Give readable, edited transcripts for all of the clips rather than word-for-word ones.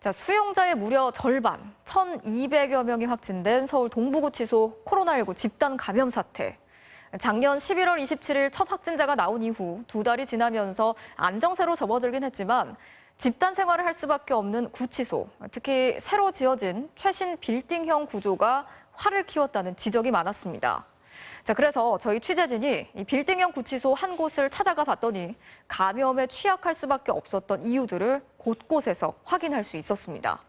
자, 수용자의 무려 절반, 1,200여 명이 확진된 서울 동부구치소 코로나19 집단 감염 사태. 작년 11월 27일 첫 확진자가 나온 이후 2달이 지나면서 안정세로 접어들긴 했지만 집단 생활을 할 수밖에 없는 구치소, 특히 새로 지어진 최신 빌딩형 구조가 화를 키웠다는 지적이 많았습니다. 자, 그래서 저희 취재진이 이 빌딩형 구치소 한 곳을 찾아가 봤더니 감염에 취약할 수밖에 없었던 이유들을 곳곳에서 확인할 수 있었습니다.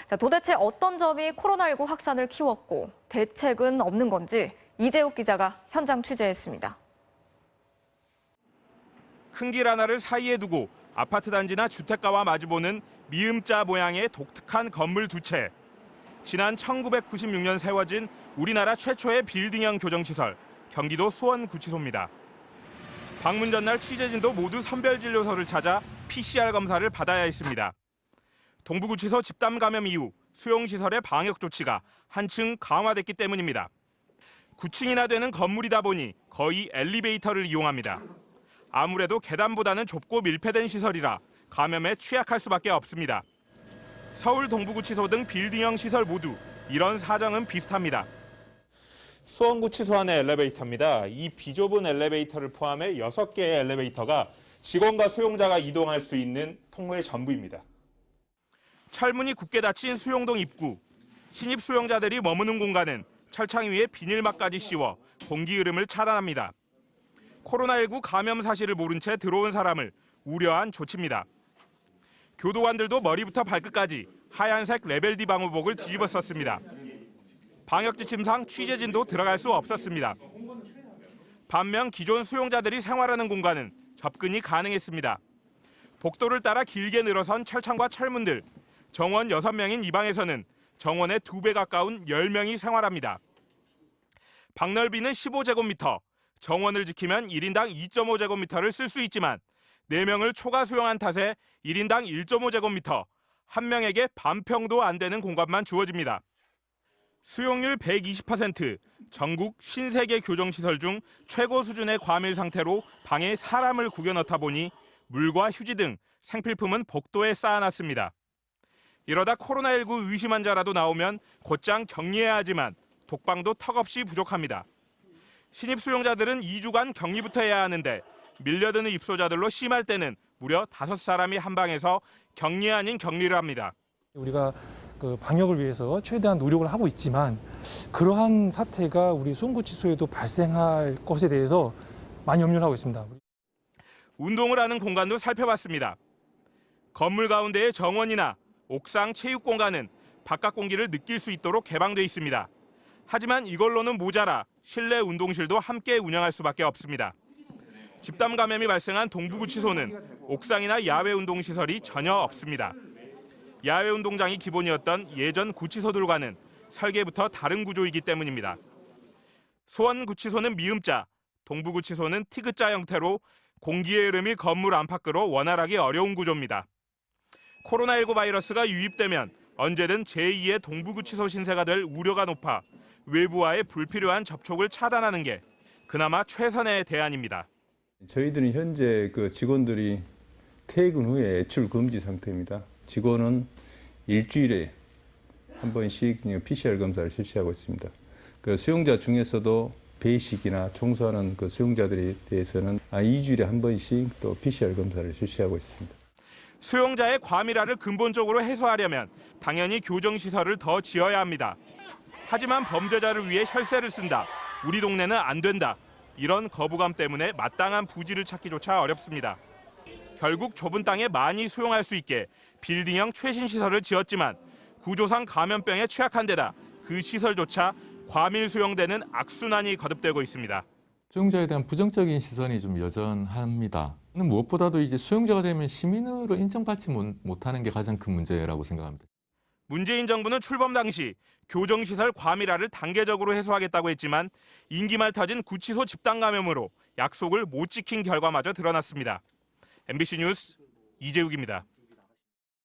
자, 도대체 어떤 점이 코로나19 확산을 키웠고 대책은 없는 건지 이재욱 기자가 현장 취재했습니다. 큰 길 하나를 사이에 두고 아파트 단지나 주택가와 마주보는 미음자 모양의 독특한 건물 두 채. 지난 1996년 세워진 우리나라 최초의 빌딩형 교정시설, 경기도 수원구치소입니다. 방문 전날 취재진도 모두 선별진료소를 찾아 PCR 검사를 받아야 했습니다. 동부구치소 집단 감염 이후 수용시설의 방역 조치가 한층 강화됐기 때문입니다. 9층이나 되는 건물이다 보니 거의 엘리베이터를 이용합니다. 아무래도 계단보다는 좁고 밀폐된 시설이라 감염에 취약할 수밖에 없습니다. 서울 동부구치소 등 빌딩형 시설 모두 이런 사정은 비슷합니다. 수원구치소 안의 엘리베이터입니다. 이 비좁은 엘리베이터를 포함해 6개의 엘리베이터가 직원과 수용자가 이동할 수 있는 통로의 전부입니다. 철문이 굳게 닫힌 수용동 입구. 신입 수용자들이 머무는 공간은 철창 위에 비닐막까지 씌워 공기 흐름을 차단합니다. 코로나19 감염 사실을 모른 채 들어온 사람을 우려한 조치입니다. 교도관들도 머리부터 발끝까지 하얀색 레벨 D 방호복을 뒤집어 썼습니다. 방역 지침상 취재진도 들어갈 수 없었습니다. 반면 기존 수용자들이 생활하는 공간은 접근이 가능했습니다. 복도를 따라 길게 늘어선 철창과 철문들, 정원 6명인 이 방에서는 정원의 2배 가까운 10명이 생활합니다. 방넓이는 15제곱미터, 정원을 지키면 1인당 2.5제곱미터를 쓸 수 있지만 4명을 초과 수용한 탓에 1인당 1.5제곱미터, 1명에게 반평도 안 되는 공간만 주어집니다. 수용률 120%, 전국 53개 교정시설 중 최고 수준의 과밀 상태로 방에 사람을 구겨 넣다 보니 물과 휴지 등 생필품은 복도에 쌓아놨습니다. 이러다 코로나19 의심 환자라도 나오면 곧장 격리해야 하지만 독방도 턱없이 부족합니다. 신입 수용자들은 2주간 격리부터 해야 하는데 밀려드는 입소자들로 심할 때는 무려 5사람이 한 방에서 격리 아닌 격리를 합니다. 우리가 그 방역을 위해서 최대한 노력을 하고 있지만 그러한 사태가 우리 수원구치소에도 발생할 것에 대해서 많이 염려를 하고 있습니다. 운동을 하는 공간도 살펴봤습니다. 건물 가운데의 정원이나 옥상 체육 공간은 바깥 공기를 느낄 수 있도록 개방돼 있습니다. 하지만 이걸로는 모자라 실내 운동실도 함께 운영할 수밖에 없습니다. 집단 감염이 발생한 동부구치소는 옥상이나 야외 운동시설이 전혀 없습니다. 야외 운동장이 기본이었던 예전 구치소들과는 설계부터 다른 구조이기 때문입니다. 수원구치소는 미음자, 동부구치소는 티그자 형태로 공기의 흐름이 건물 안팎으로 원활하기 어려운 구조입니다. 코로나19 바이러스가 유입되면 언제든 제2의 동부구치소 신세가 될 우려가 높아 외부와의 불필요한 접촉을 차단하는 게 그나마 최선의 대안입니다. 저희들은 현재 그 직원들이 퇴근 후에 외출 금지 상태입니다. 직원은 일주일에 한 번씩 PCR 검사를 실시하고 있습니다. 그 수용자 중에서도 배식이나 청소하는 그 수용자들에 대해서는 2주일에 한 번씩 또 PCR 검사를 실시하고 있습니다. 수용자의 과밀화를 근본적으로 해소하려면 당연히 교정시설을 더 지어야 합니다. 하지만 범죄자를 위해 혈세를 쓴다. 우리 동네는 안 된다. 이런 거부감 때문에 마땅한 부지를 찾기조차 어렵습니다. 결국 좁은 땅에 많이 수용할 수 있게 빌딩형 최신 시설을 지었지만 구조상 감염병에 취약한 데다 그 시설조차 과밀 수용되는 악순환이 거듭되고 있습니다. 수용자에 대한 부정적인 시선이 좀 여전합니다. 무엇보다도 이제 수용자가 되면 시민으로 인정받지 못하는 게 가장 큰 문제라고 생각합니다. 문재인 정부는 출범 당시 교정시설 과밀화를 단계적으로 해소하겠다고 했지만 임기 말 터진 구치소 집단 감염으로 약속을 못 지킨 결과마저 드러났습니다. MBC 뉴스 이재욱입니다.